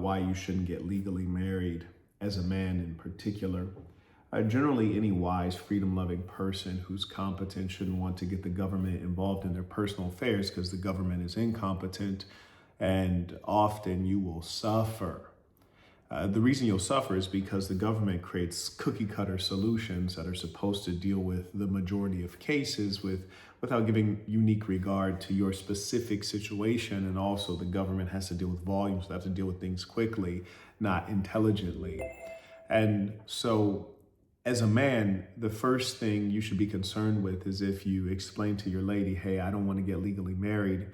why you shouldn't get legally married as a man in particular. Generally, any wise, freedom-loving person who's competent shouldn't want to get the government involved in their personal affairs because the government is incompetent, and often you will suffer. The reason you'll suffer is because the government creates cookie-cutter solutions that are supposed to deal with the majority of cases without giving unique regard to your specific situation. And also the government has to deal with volumes. They have to deal with things quickly, not intelligently. And so as a man, the first thing you should be concerned with is if you explain to your lady, hey, I don't want to get legally married,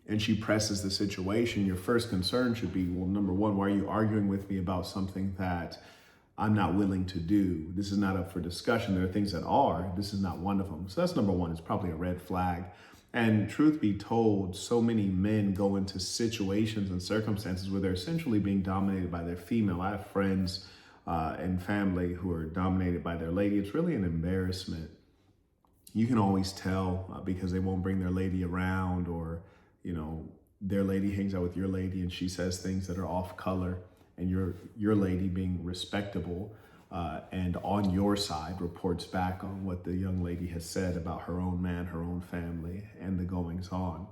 and she presses the situation, your first concern should be, well, number one, why are you arguing with me about something that I'm not willing to do? This is not up for discussion. There are things that are. This is not one of them. So that's number one. It's probably a red flag. And truth be told, so many men go into situations and circumstances where they're essentially being dominated by their female. I have friends and family who are dominated by their lady. It's really an embarrassment. You can always tell because they won't bring their lady around, or their lady hangs out with your lady and she says things that are off color, and your lady, being respectable and on your side, reports back on what the young lady has said about her own man, her own family, and the goings on.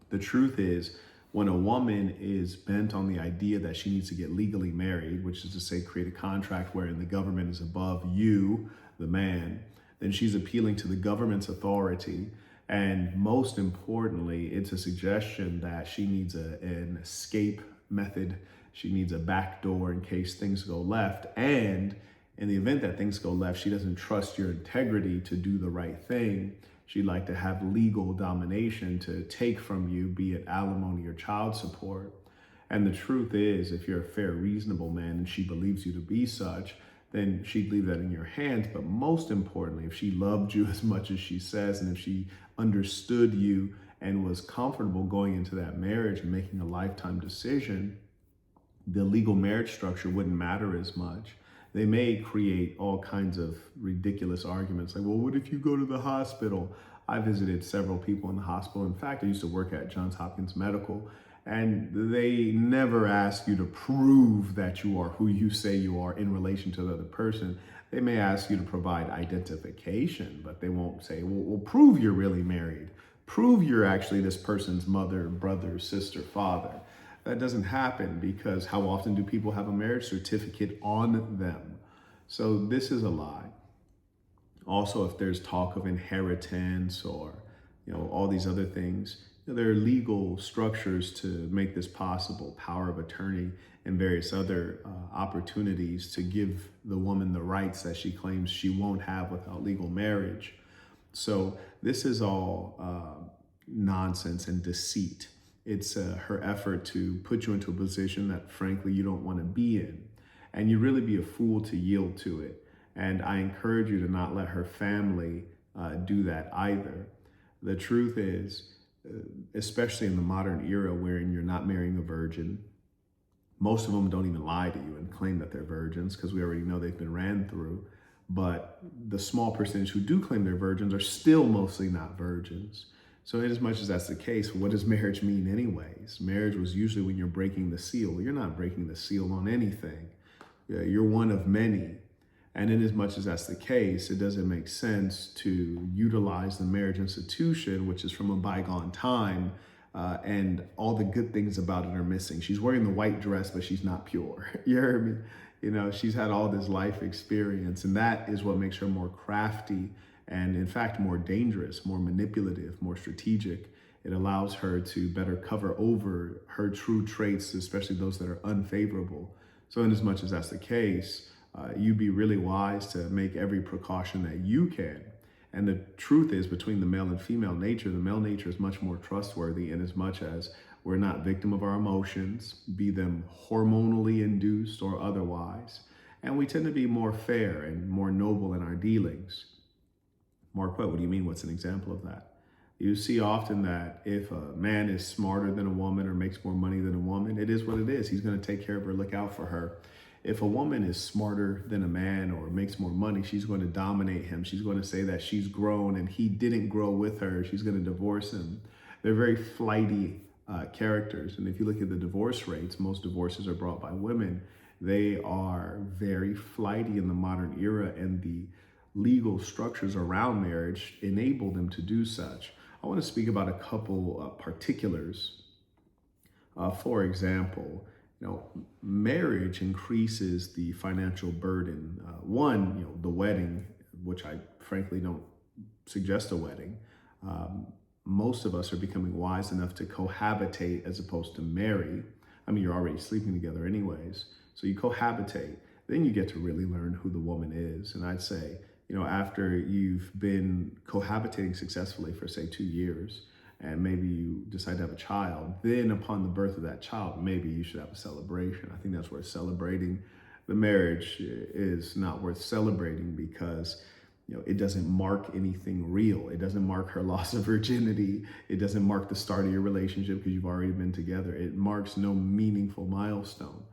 The truth is, when a woman is bent on the idea that she needs to get legally married, which is to say create a contract wherein the government is above you, the man, then she's appealing to the government's authority. And most importantly, it's a suggestion that she needs an escape method. She needs a back door in case things go left. And in the event that things go left, she doesn't trust your integrity to do the right thing. She'd like to have legal domination to take from you, be it alimony or child support. And the truth is, if you're a fair, reasonable man and she believes you to be such, then she'd leave that in your hands. But most importantly, if she loved you as much as she says, and if she understood you and was comfortable going into that marriage and making a lifetime decision, the legal marriage structure wouldn't matter as much. They may create all kinds of ridiculous arguments like, well, what if you go to the hospital? I visited several people in the hospital. In fact, I used to work at Johns Hopkins Medical, and they never ask you to prove that you are who you say you are in relation to the other person. They may ask you to provide identification, but they won't say, well, prove you're really married. Prove you're actually this person's mother, brother, sister, father. That doesn't happen, because how often do people have a marriage certificate on them? So this is a lie. Also, if there's talk of inheritance or all these other things, there are legal structures to make this possible, power of attorney and various other opportunities to give the woman the rights that she claims she won't have without legal marriage. So this is all nonsense and deceit. It's her effort to put you into a position that, frankly, you don't want to be in. And you'd really be a fool to yield to it. And I encourage you to not let her family do that either. The truth is, especially in the modern era wherein you're not marrying a virgin, most of them don't even lie to you and claim that they're virgins, because we already know they've been ran through. But the small percentage who do claim they're virgins are still mostly not virgins. So in as much as that's the case, what does marriage mean anyways? Marriage was usually when you're breaking the seal. You're not breaking the seal on anything. You're one of many. And in as much as that's the case, it doesn't make sense to utilize the marriage institution, which is from a bygone time, and all the good things about it are missing. She's wearing the white dress, but she's not pure. You heard me? She's had all this life experience, and that is what makes her more crafty and, in fact, more dangerous, more manipulative, more strategic. It allows her to better cover over her true traits, especially those that are unfavorable. So in as much as that's the case, you'd be really wise to make every precaution that you can. And the truth is, between the male and female nature, the male nature is much more trustworthy, in as much as we're not victim of our emotions, be them hormonally induced or otherwise. And we tend to be more fair and more noble in our dealings. Marquett, what do you mean? What's an example of that? You see often that if a man is smarter than a woman or makes more money than a woman, it is what it is. He's going to take care of her, look out for her. If a woman is smarter than a man or makes more money, she's going to dominate him. She's going to say that she's grown and he didn't grow with her. She's going to divorce him. They're very flighty characters. And if you look at the divorce rates, most divorces are brought by women. They are very flighty in the modern era, and the legal structures around marriage enable them to do such. I want to speak about a couple particulars. For example, marriage increases the financial burden. One, the wedding, which I frankly don't suggest a wedding. Most of us are becoming wise enough to cohabitate as opposed to marry. I mean, you're already sleeping together anyways. So you cohabitate, then you get to really learn who the woman is. And I'd say, after you've been cohabitating successfully for say 2 years, and maybe you decide to have a child, then upon the birth of that child, maybe you should have a celebration. I think that's worth celebrating. The marriage is not worth celebrating because it doesn't mark anything real. It doesn't mark her loss of virginity. It doesn't mark the start of your relationship because you've already been together. It marks no meaningful milestone.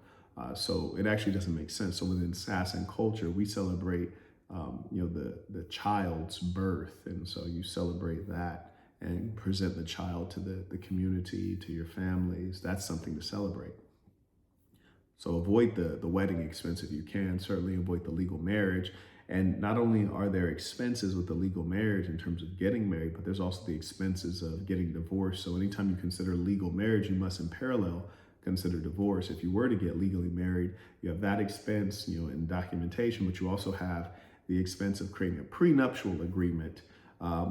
So it actually doesn't make sense. So within SAS and culture, we celebrate, the child's birth. And so you celebrate that and present the child to the community, to your families. That's something to celebrate. So avoid the wedding expense if you can. Certainly avoid the legal marriage. And not only are there expenses with the legal marriage in terms of getting married, but there's also the expenses of getting divorced. So anytime you consider legal marriage, you must in parallel consider divorce. If you were to get legally married, you have that expense, in documentation, but you also have the expense of creating a prenuptial agreement,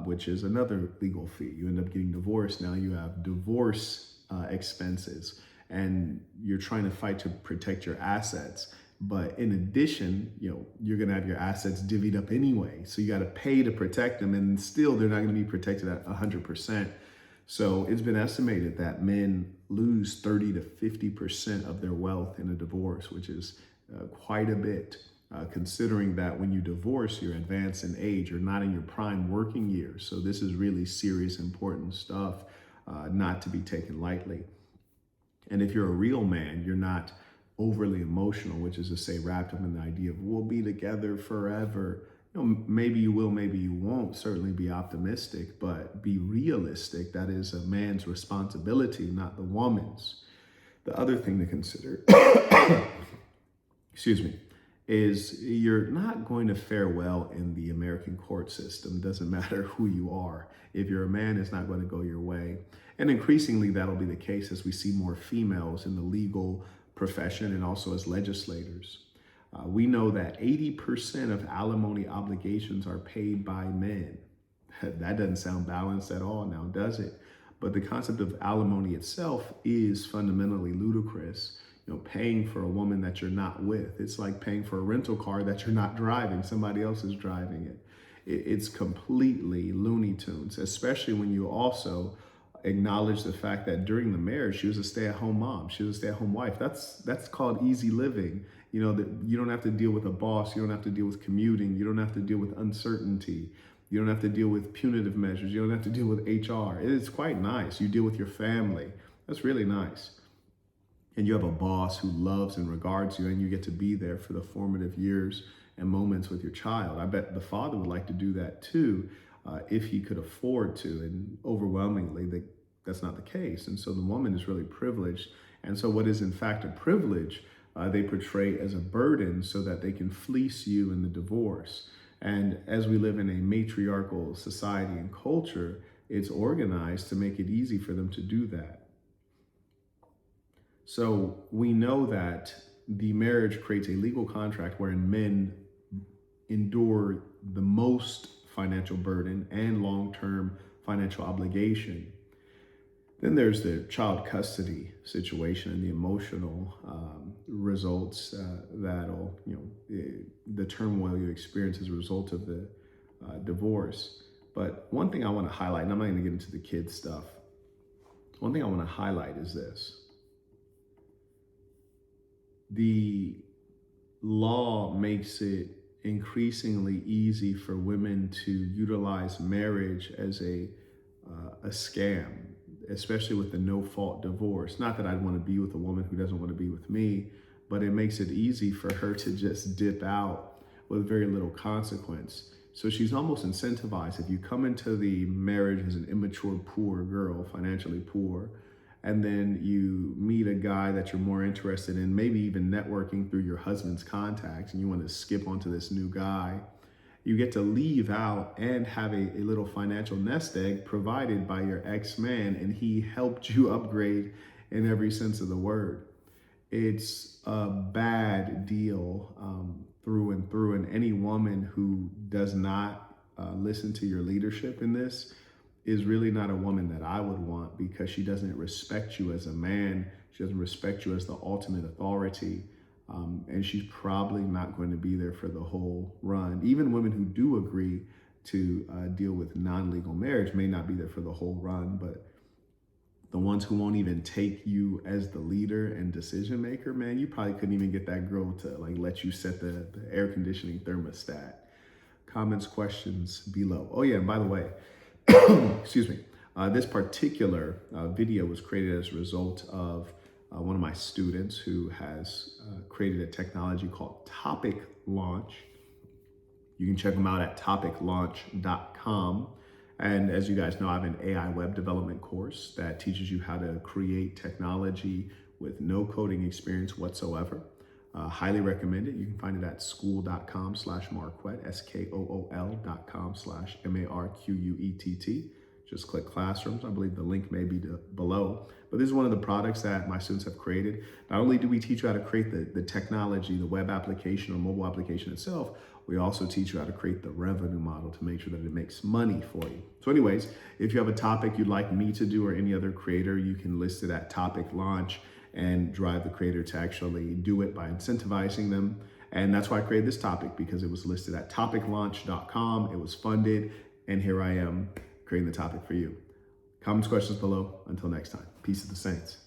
which is another legal fee. You end up getting divorced. Now you have divorce expenses, and you're trying to fight to protect your assets. But in addition, you're going to have your assets divvied up anyway. So you got to pay to protect them, and still they're not going to be protected at 100%. So it's been estimated that men lose 30 to 50% of their wealth in a divorce, which is quite a bit, considering that when you divorce, you're advanced in age, you're not in your prime working years. So this is really serious, important stuff, not to be taken lightly. And if you're a real man, you're not overly emotional, which is to say wrapped up in the idea of we'll be together forever. Maybe you will, maybe you won't. Certainly be optimistic, but be realistic. That is a man's responsibility, not the woman's. The other thing to consider, excuse me, is you're not going to fare well in the American court system. Doesn't matter who you are. If you're a man, it's not going to go your way. And increasingly, that'll be the case as we see more females in the legal profession and also as legislators. We know that 80% of alimony obligations are paid by men. That doesn't sound balanced at all now, does it? But the concept of alimony itself is fundamentally ludicrous. Paying for a woman that you're not with. It's like paying for a rental car that you're not driving. Somebody else is driving it. It's completely Looney Tunes, especially when you also acknowledge the fact that during the marriage, she was a stay-at-home mom. She was a stay-at-home wife. That's called easy living. That you don't have to deal with a boss. You don't have to deal with commuting. You don't have to deal with uncertainty. You don't have to deal with punitive measures. You don't have to deal with HR. It's quite nice. You deal with your family. That's really nice. And you have a boss who loves and regards you, and you get to be there for the formative years and moments with your child. I bet the father would like to do that too, if he could afford to, and overwhelmingly that's not the case. And so the woman is really privileged. And so what is in fact a privilege, they portray as a burden so that they can fleece you in the divorce. And as we live in a matriarchal society and culture, it's organized to make it easy for them to do that. So we know that the marriage creates a legal contract wherein men endure the most financial burden and long-term financial obligation. Then there's the child custody situation and the emotional results that'll, the turmoil you experience as a result of the divorce. But one thing I want to highlight, and I'm not going to get into the kids stuff. One thing I want to highlight is this. The law makes it increasingly easy for women to utilize marriage as a scam, especially with the no-fault divorce. Not that I'd want to be with a woman who doesn't want to be with me, but it makes it easy for her to just dip out with very little consequence. So she's almost incentivized. If you come into the marriage as an immature, poor girl, financially poor, and then you meet a guy that you're more interested in, maybe even networking through your husband's contacts, and you want to skip onto this new guy, you get to leave out and have a little financial nest egg provided by your ex-man, and he helped you upgrade in every sense of the word. It's a bad deal through and through, and any woman who does not listen to your leadership in this is really not a woman that I would want, because she doesn't respect you as a man. She doesn't respect you as the ultimate authority. And she's probably not going to be there for the whole run. Even women who do agree to deal with non-legal marriage may not be there for the whole run, but the ones who won't even take you as the leader and decision maker, man, you probably couldn't even get that girl to like let you set the air conditioning thermostat. Comments, questions below. Oh yeah, and by the way, excuse me, this particular video was created as a result of one of my students who has created a technology called Topic Launch. You can check them out at topiclaunch.com. And as you guys know, I have an AI web development course that teaches you how to create technology with no coding experience whatsoever. Highly recommend it. You can find it at school.com/Marquett, SKOOL.com/MARQUETT. Just click classrooms. I believe the link may be below. But this is one of the products that my students have created. Not only do we teach you how to create the technology, the web application or mobile application itself, we also teach you how to create the revenue model to make sure that it makes money for you. So anyways, if you have a topic you'd like me to do or any other creator, you can list it at Topic Launch and drive the creator to actually do it by incentivizing them. And that's why I created this topic, because it was listed at topiclaunch.com. It was funded, and here I am creating the topic for you. Comments, questions below. Until next time, peace of the saints.